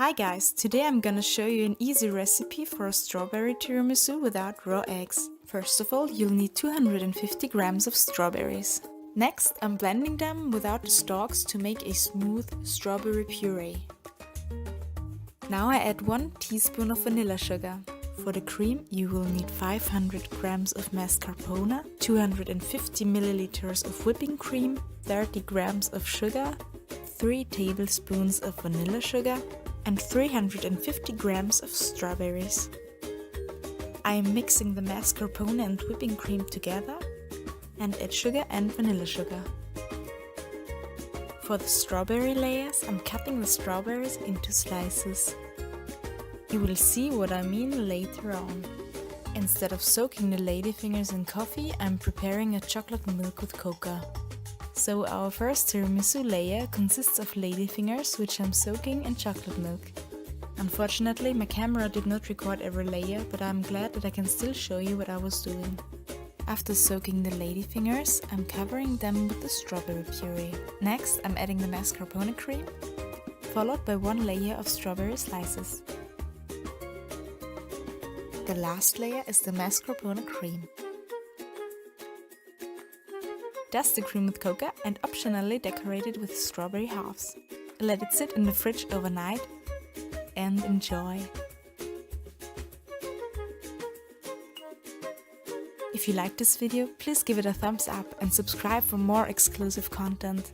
Hi guys, today I'm gonna show you an easy recipe for a strawberry tiramisu without raw eggs. First of all, you'll need 250 grams of strawberries. Next, I'm blending them without the stalks to make a smooth strawberry puree. Now I add 1 teaspoon of vanilla sugar. For the cream, you will need 500 grams of mascarpone, 250 milliliters of whipping cream, 30 grams of sugar, 3 tablespoons of vanilla sugar, and 350 grams of strawberries. I am mixing the mascarpone and whipping cream together and add sugar and vanilla sugar. For the strawberry layers, I'm cutting the strawberries into slices. You will see what I mean later on. Instead of soaking the ladyfingers in coffee, I'm preparing a chocolate milk with cocoa. So our first tiramisu layer consists of ladyfingers, which I'm soaking in chocolate milk. Unfortunately, my camera did not record every layer, but I'm glad that I can still show you what I was doing. After soaking the ladyfingers, I'm covering them with the strawberry puree. Next, I'm adding the mascarpone cream, followed by 1 layer of strawberry slices. The last layer is the mascarpone cream. Dust the cream with cocoa and optionally decorate it with strawberry halves. Let it sit in the fridge overnight and enjoy. If you liked this video, please give it a thumbs up and subscribe for more exclusive content.